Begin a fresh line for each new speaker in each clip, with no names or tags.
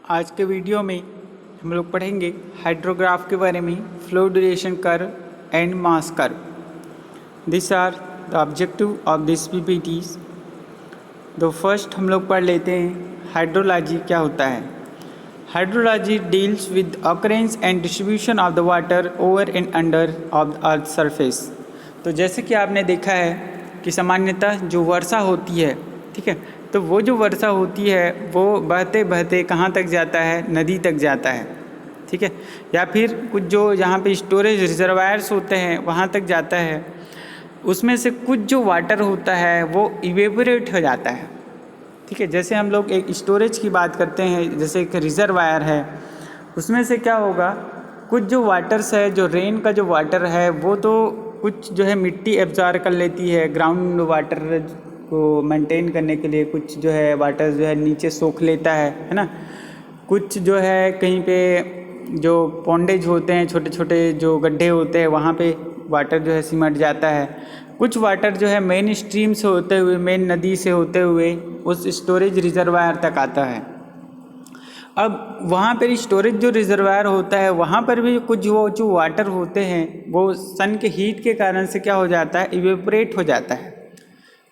आज के वीडियो में हम लोग पढ़ेंगे हाइड्रोग्राफ के बारे में, flow duration curve and mass curve. This are the objective of this PPTs. तो फर्स्ट हम लोग पढ़ लेते हैं हाइड्रोलॉजी क्या होता है। Hydrology deals with occurrence and distribution of the water over and under of the earth surface. तो जैसे कि आपने देखा है कि सामान्यतः जो वर्षा होती है, ठीक है, तो वो जो वर्षा होती है वो बहते बहते कहाँ तक जाता है, नदी तक जाता है, ठीक है, या फिर कुछ जो जहाँ पे स्टोरेज रिजर्वायर्स होते हैं वहाँ तक जाता है। उसमें से कुछ जो वाटर होता है वो इवेपोरेट हो जाता है, ठीक है। जैसे हम लोग एक स्टोरेज की बात करते हैं, जैसे एक रिजर्वायर है, उसमें से क्या होगा, कुछ जो वाटर्स है, जो रेन का जो वाटर है वो तो कुछ जो है मिट्टी एब्जॉर्ब कर लेती है ग्राउंड वाटर को मेंटेन करने के लिए, कुछ जो है वाटर जो है नीचे सोख लेता है ना। कुछ जो है कहीं पे जो पॉन्डेज होते हैं, छोटे छोटे जो गड्ढे होते हैं, वहाँ पे वाटर जो है सिमट जाता है। कुछ वाटर जो है मेन स्ट्रीम से होते हुए, मेन नदी से होते हुए उस स्टोरेज रिजर्वायर तक आता है। अब वहाँ पर स्टोरेज जो रिजर्वायर होता है वहाँ पर भी कुछ वो जो वाटर होते हैं वो सन के हीट के कारण से क्या हो जाता है, इवेपोरेट हो जाता है।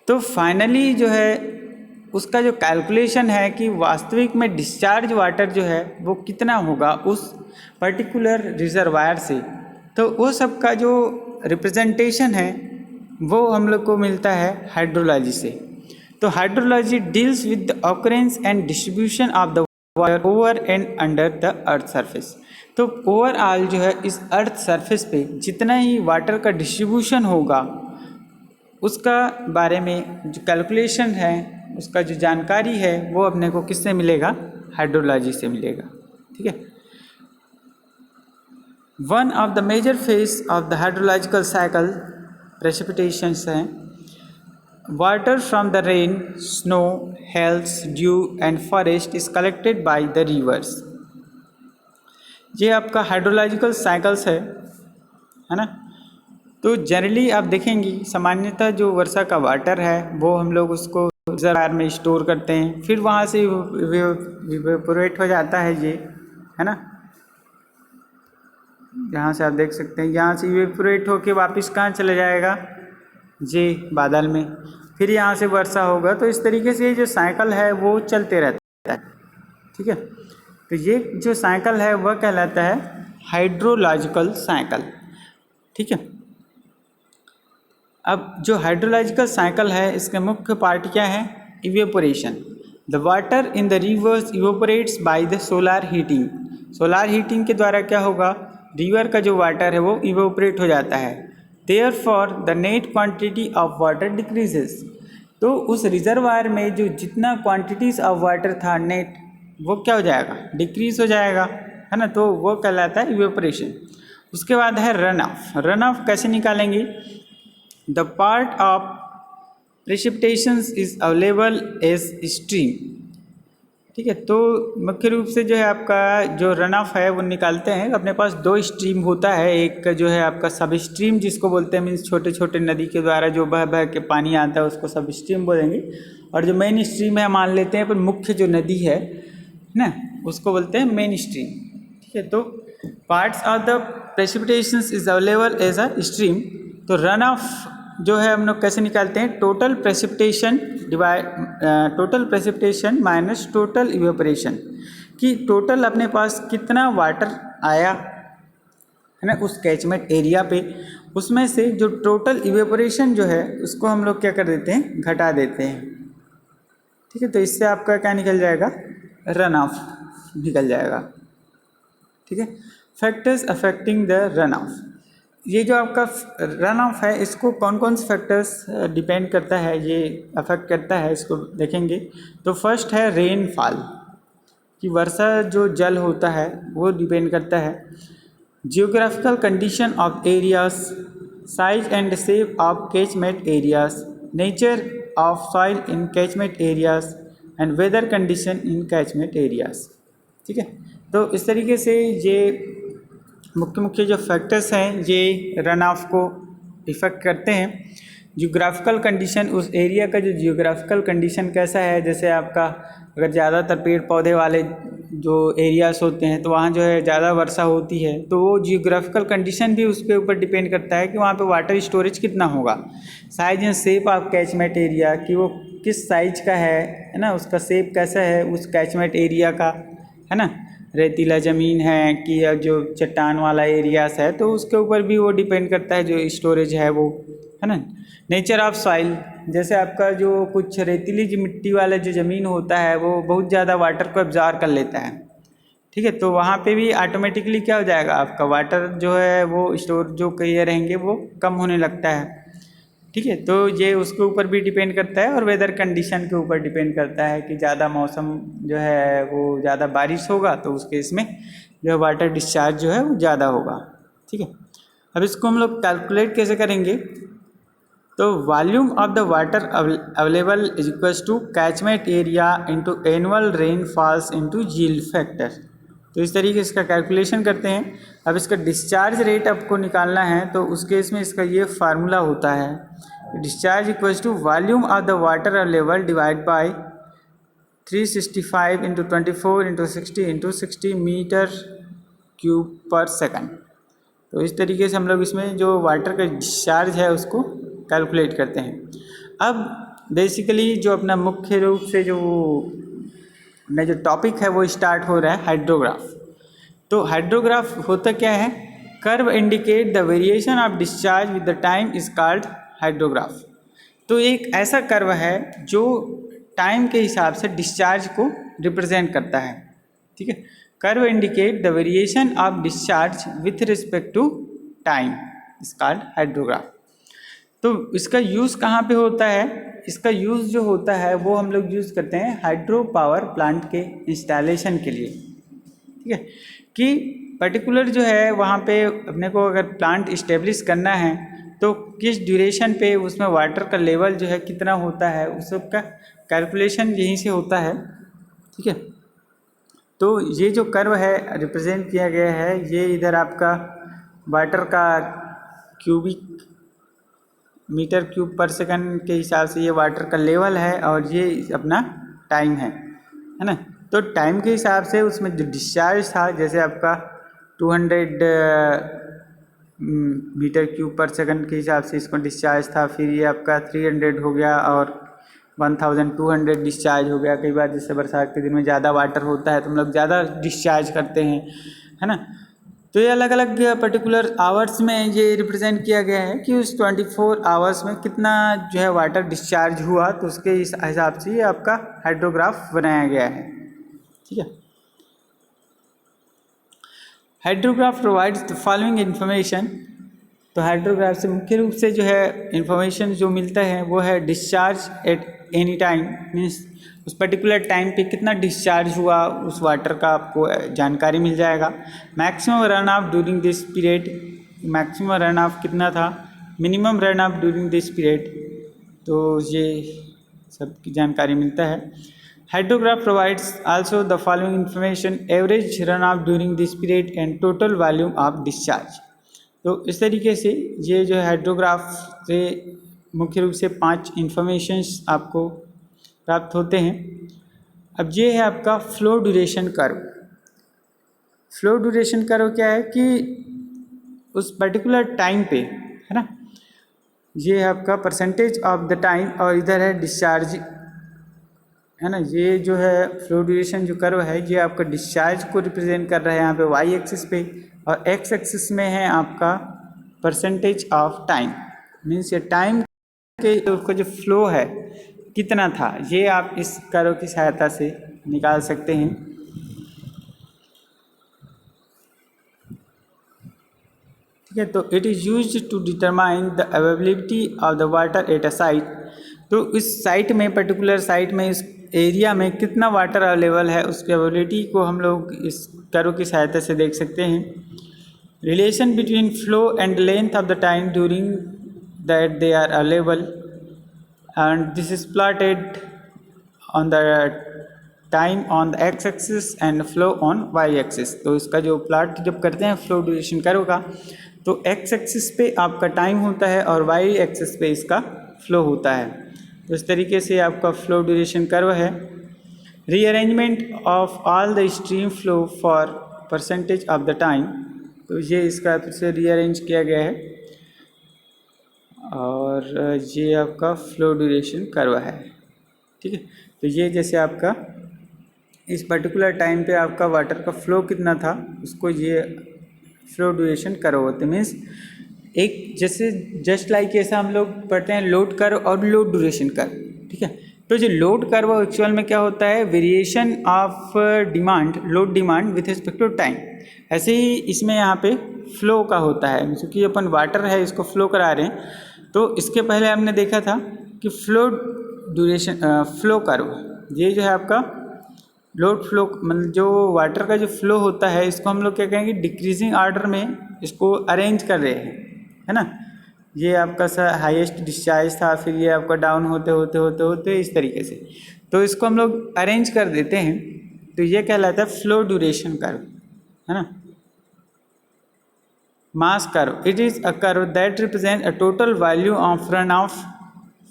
तो फाइनली जो है उसका जो कैलकुलेशन है कि वास्तविक में डिस्चार्ज वाटर जो है वो कितना होगा उस पर्टिकुलर रिजर्वायर से, तो वो सब का जो रिप्रेजेंटेशन है वो हम लोग को मिलता है हाइड्रोलॉजी से। तो hydrology deals with the occurrence and distribution of the water over and under the earth surface. तो ओवरऑल जो है इस अर्थ सरफेस पे जितना ही वाटर का डिस्ट्रीब्यूशन होगा उसका बारे में जो कैलकुलेशन है, उसका जो जानकारी है वो अपने को किससे मिलेगा, हाइड्रोलॉजी से मिलेगा, ठीक है। One of the major phase of the hydrological cycle precipitations हैं। Water from the rain, snow, hails, dew and forest is collected by the rivers. ये आपका हाइड्रोलॉजिकल साइकिल्स है ना। तो जनरली आप देखेंगे सामान्यतः जो वर्षा का वाटर है वो हम लोग उसको रिजर्वायर में स्टोर करते हैं, फिर वहाँ से इवेपोरेट हो जाता है ये, है ना। यहाँ से आप देख सकते हैं, यहाँ से इवेपोरेट होके वापस कहाँ चला जाएगा, जी बादल में, फिर यहाँ से वर्षा होगा। तो इस तरीके से जो साइकिल है वो चलते रहता है, ठीक है। तो ये जो साइकिल है वह कहलाता है हाइड्रोलॉजिकल साइकिल, ठीक है। अब जो हाइड्रोलॉजिकल साइकिल है इसके मुख्य पार्ट क्या है, evaporation. The water in the reverse evaporates by the solar heating. Solar heating के द्वारा क्या होगा, रिवर का जो वाटर है वो इवेपोरेट हो जाता है। Therefore the net quantity of water decreases. तो उस रिजर्वायर में जो जितना क्वांटिटीज ऑफ वाटर था नेट, वो क्या हो जाएगा, डिक्रीज हो जाएगा, है ना। तो वो कहलाता है इवेपोरेशन। उसके बाद है रन ऑफ। रन ऑफ कैसे निकालेंगे, the part of precipitations is available as stream, ठीक है। तो मुख्य रूप से जो है आपका जो रन ऑफ है वो निकालते हैं। अपने पास दो स्ट्रीम होता है, एक जो है आपका सब स्ट्रीम जिसको बोलते हैं, मीन्स छोटे छोटे नदी के द्वारा जो बह बह के पानी आता है उसको सब स्ट्रीम बोलेंगे। और जो मेन स्ट्रीम है मान लेते हैं पर मुख्य जो नदी है ना उसको बोलते हैं मेन स्ट्रीम, ठीक है। तो parts of the precipitations is available as a stream. तो रन ऑफ जो है हम लोग कैसे निकालते हैं, total precipitation minus total evaporation, कि टोटल अपने पास कितना वाटर आया है ना उस कैचमेंट एरिया पे, उसमें से जो टोटल इवेपोरेशन जो है उसको हम लोग क्या कर देते हैं, घटा देते हैं, ठीक है। तो इससे आपका क्या निकल जाएगा, रन ऑफ निकल जाएगा, ठीक है। Factors affecting the run of. ये जो आपका रन ऑफ है इसको कौन कौन से फैक्टर्स डिपेंड करता है, ये अफेक्ट करता है, इसको देखेंगे। तो फर्स्ट है रेनफॉल, कि वर्षा जो जल होता है वो डिपेंड करता है। Geographical condition of areas, size and shape of catchment areas, nature of soil in catchment areas and weather condition in catchment areas, ठीक है। तो इस तरीके से ये मुख्य मुख्य जो फैक्टर्स हैं ये रन ऑफ को इफ़ेक्ट करते हैं। जियोग्राफिकल कंडीशन, उस एरिया का जो जियोग्राफिकल कंडीशन कैसा है, जैसे आपका अगर ज़्यादातर पेड़ पौधे वाले जो एरियाज होते हैं तो वहाँ जो है ज़्यादा वर्षा होती है, तो वो जियोग्राफिकल कंडीशन भी उसके ऊपर डिपेंड करता है कि वहाँ पे वाटर स्टोरेज कितना होगा। Size and shape of catchment area, कि वो किस साइज का है ना, उसका शेप कैसा है उस कैचमेंट एरिया का, है ना, रेतीला ज़मीन है कि जो चट्टान वाला एरियाज है, तो उसके ऊपर भी वो डिपेंड करता है जो स्टोरेज है वो, है ना। नेचर ऑफ सॉइल, जैसे आपका जो कुछ रेतीली मिट्टी वाला जो ज़मीन होता है वो बहुत ज़्यादा वाटर को एब्जॉर्ब कर लेता है, ठीक है, तो वहाँ पे भी ऑटोमेटिकली क्या हो जाएगा, आपका वाटर जो है वो स्टोर जो किए रहेंगे वो कम होने लगता है, ठीक है। तो ये उसके ऊपर भी डिपेंड करता है और वेदर कंडीशन के ऊपर डिपेंड करता है कि ज़्यादा मौसम जो है वो ज़्यादा बारिश होगा तो उस केस में जो वाटर डिस्चार्ज जो है वो ज़्यादा होगा, ठीक है। अब इसको हम लोग कैलकुलेट कैसे करेंगे, तो volume of the water available is equals to catchment area into annual rain falls into yield factor. तो इस तरीके से इसका कैलकुलेशन करते हैं। अब इसका डिस्चार्ज रेट आपको निकालना है तो उस केस में इसका ये फार्मूला होता है, discharge equals to volume of the water available divide by 365 into 24 into 60 into 60 metre cube per second. तो इस तरीके से हम लोग इसमें जो वाटर का डिस्चार्ज है उसको कैलकुलेट करते हैं। अब बेसिकली जो अपना मुख्य रूप से जो अपना जो टॉपिक है वो स्टार्ट हो रहा है हाइड्रोग्राफ। तो हाइड्रोग्राफ होता क्या है, curve indicate the variation of discharge with the time is called hydrograph. तो एक ऐसा कर्व है जो टाइम के हिसाब से डिस्चार्ज को रिप्रेजेंट करता है, ठीक है। Curve indicate the variation of discharge with respect to time is called hydrograph. तो इसका यूज़ कहाँ पे होता है, इसका यूज़ जो होता है वो हम लोग यूज़ करते हैं हाइड्रो पावर प्लांट के इंस्टॉलेशन के लिए, ठीक है, कि पर्टिकुलर जो है वहाँ पे अपने को अगर प्लांट इस्टेब्लिश करना है तो किस ड्यूरेशन पे उसमें वाटर का लेवल जो है कितना होता है उस सब का कैलकुलेशन यहीं से होता है, ठीक है। तो ये जो कर्व है रिप्रेजेंट किया गया है, ये इधर आपका वाटर का cubic metre cube per second के हिसाब से ये वाटर का लेवल है और ये अपना टाइम है ना। तो टाइम के हिसाब से उसमें जो डिस्चार्ज था, जैसे आपका 200 मीटर क्यूब पर सेकंड के हिसाब से इसको डिस्चार्ज था, फिर ये आपका 300 हो गया और 1200 डिस्चार्ज हो गया। कई बार जैसे बरसात के दिन में ज़्यादा वाटर होता है तो हम लोग ज़्यादा डिस्चार्ज करते हैं, है ना। तो ये अलग अलग पर्टिकुलर आवर्स में ये रिप्रेजेंट किया गया है कि उस 24 आवर्स में कितना जो है वाटर डिस्चार्ज हुआ, तो उसके हिसाब से ये आपका हाइड्रोग्राफ बनाया गया है, ठीक है। Hydrograph provides the following information. तो हाइड्रोग्राफ से मुख्य रूप से जो है इन्फॉर्मेशन जो मिलता है वो है discharge at any time, means उस पर्टिकुलर टाइम पे कितना डिस्चार्ज हुआ उस वाटर का आपको जानकारी मिल जाएगा। Maximum run of during this period, maximum run of कितना था, minimum run of during this period, तो ये सब की जानकारी मिलता है। Hydrograph provides also the following information, average run of during this period and total volume of discharge. तो इस तरीके से ये जो है हाइड्रोग्राफ से मुख्य रूप से 5 इन्फॉर्मेशंस आपको प्राप्त होते हैं। अब ये है आपका flow duration curve. Flow duration curve क्या है कि उस पर्टिकुलर टाइम पे, है ना, ये है आपका परसेंटेज ऑफ द टाइम और इधर है डिस्चार्ज, है ना। ये जो है फ्लो ड्यूरेशन जो कर्व है ये आपका डिस्चार्ज को रिप्रेजेंट कर रहा है यहाँ पे वाई एक्सिस पे, और एक्स एक्सिस में है आपका परसेंटेज ऑफ टाइम, मीन्स ये टाइम के उसका जो फ्लो है कितना था, ये आप इस कर्व की सहायता से निकाल सकते हैं। ठीक है, तो it is used to determine the availability of the water at a site. तो इस साइट में, पर्टिकुलर साइट में, इस एरिया में कितना वाटर अवेलेबल है उसकी अवेलेबिलिटी को हम लोग इस कर्व की सहायता से देख सकते हैं। Relation between flow and length of the time during that they are available and this is plotted on the time on the x axis and flow on y axis। तो इसका जो प्लॉट जब करते हैं फ्लो ड्यूरेशन कर्व का, तो x axis पे आपका टाइम होता है और y एक्सिस पे इसका फ्लो होता है। तो इस तरीके से आपका फ्लो ड्यूरेशन कर्व है। Rearrangement of all the stream flow for percentage of the time, तो ये इसका फिर से रीअरेंज किया गया है। और ये आपका फ्लो ड्यूरेशन कर्व है, ठीक है। तो ये जैसे आपका इस पर्टिकुलर टाइम पे आपका वाटर का फ्लो कितना था, उसको ये फ्लो ड्यूरेशन कर्व होते, मीन्स एक जैसे जस्ट लाइक ऐसा हम लोग पढ़ते हैं लोड कर्व और लोड ड्यूरेशन कर्व, ठीक है। तो जो लोड कर्व एक्चुअल में क्या होता है, variation of demand, load demand with respect to time. ऐसे ही इसमें यहाँ पे फ्लो का होता है, क्योंकि अपन वाटर है इसको फ्लो करा रहे हैं। तो इसके पहले हमने देखा था कि फ्लो ड्यूरेशन फ्लो कर्व, ये जो है आपका लोड फ्लो, मतलब जो वाटर का जो फ्लो होता है इसको हम लोग क्या कहेंगे, डिक्रीजिंग ऑर्डर में इसको अरेंज कर रहे हैं, है ना। ये आपका हाईएस्ट डिस्चार्ज था, फिर ये आपका डाउन होते होते होते होते इस तरीके से, तो इसको हम लोग अरेंज कर देते हैं। तो ये कहलाता है फ्लो ड्यूरेशन कर्व, है ना। मास curve, it is a curve that represent a total volume of run of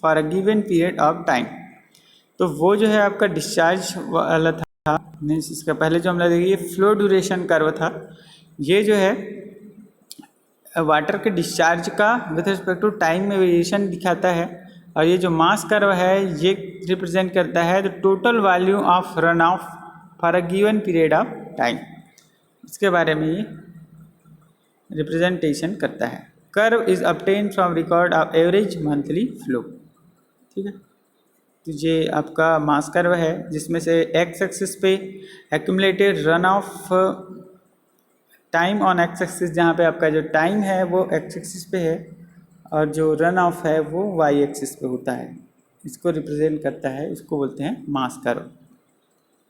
for a given period of time. तो वो जो है आपका डिस्चार्ज वाला था, मीन्स इसका पहले जो हमने देखी ये फ्लो ड्यूरेशन कर्व था, ये जो है वाटर के डिस्चार्ज का विथ रिस्पेक्ट टू टाइम में वेरिएशन दिखाता है। और ये जो मास कर्व है ये रिप्रेजेंट करता है the total volume of run of for a given period of time, इसके बारे में ये रिप्रेजेंटेशन करता है। Curve is obtain from record of average monthly flow, ठीक है। तो ये आपका मास कर्व है जिसमें से एक्स एक्सिस पे accumulated run of time on x axis, जहाँ पे आपका जो टाइम है वो एक्स एक्सिस पे है और जो रन ऑफ है वो वाई एक्सिस पे होता है, इसको रिप्रेजेंट करता है, इसको बोलते हैं मास कर्व,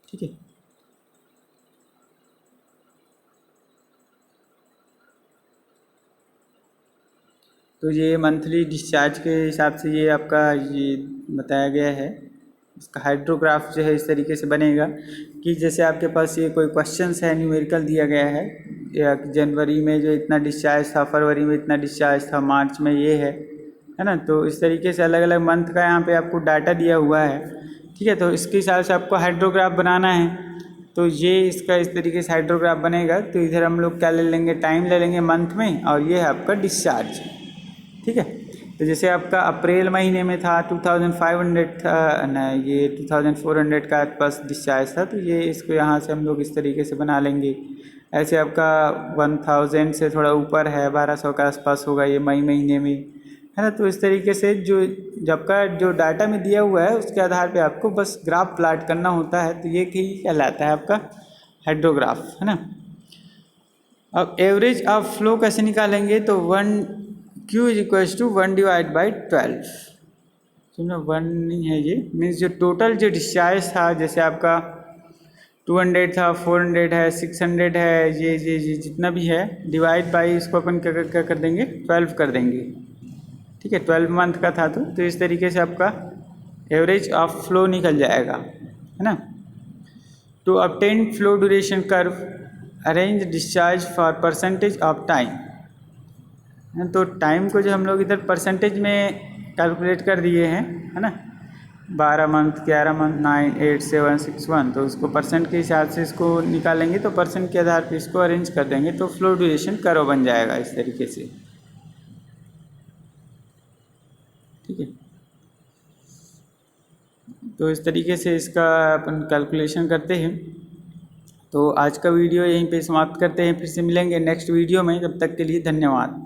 ठीक है। तो ये मंथली डिस्चार्ज के हिसाब से ये आपका ये बताया गया है। इसका हाइड्रोग्राफ जो है इस तरीके से बनेगा कि जैसे आपके पास ये कोई क्वेश्चंस है, न्यूमेरिकल दिया गया है, या जनवरी में जो इतना डिस्चार्ज था, फरवरी में इतना डिस्चार्ज था, मार्च में ये है ना। तो इस तरीके से अलग अलग मंथ का यहाँ पे आपको डाटा दिया हुआ है, ठीक है। तो इसके हिसाब से आपको हाइड्रोग्राफ बनाना है, तो ये इसका इस तरीके से हाइड्रोग्राफ बनेगा। तो इधर हम लोग क्या ले लेंगे, टाइम ले लेंगे मंथ में, और ये है आपका डिस्चार्ज, ठीक है। तो जैसे आपका अप्रैल महीने में था 2500 था ना, ये 2400 का आसपास डिस्चार्ज था, तो ये इसको यहाँ से हम लोग इस तरीके से बना लेंगे। ऐसे आपका 1000 से थोड़ा ऊपर है, 1200 के आसपास होगा ये मई महीने में, है ना। तो इस तरीके से जो जब का जो डाटा में दिया हुआ है उसके आधार पे आपको बस ग्राफ प्लाट करना होता है, तो ये कहलाता है आपका हाइड्रोग्राफ, है ना। अब एवरेज ऑफ फ्लो कैसे निकालेंगे, तो Q is equals to 1 divide by 12, सुनो 1 नहीं है ये, मीन्स जो टोटल जो डिस्चार्ज था, जैसे आपका 200 था, 400 है, 600 है, ये जितना भी है, डिवाइड बाई इसको अपन क्या कर देंगे, 12 कर देंगे, ठीक है। 12 मंथ का था, तो इस तरीके से आपका एवरेज ऑफ फ्लो निकल जाएगा, है ना। To obtain flow duration curve arrange discharge for percentage of time, तो टाइम को जो हम लोग इधर परसेंटेज में कैलकुलेट कर दिए हैं, है ना, 12 मंथ, 11 मंथ, 9, 8, 7, 6, 1, तो उसको परसेंट के हिसाब से इसको निकालेंगे, तो परसेंट के आधार पर इसको अरेंज कर देंगे, तो फ्लो ड्यूरेशन कर्व बन जाएगा इस तरीके से, ठीक है। तो इस तरीके से इसका अपन कैलकुलेशन करते हैं। तो आज का वीडियो यहीं पे समाप्त करते हैं, फिर से मिलेंगे नेक्स्ट वीडियो में, तब तक के लिए धन्यवाद।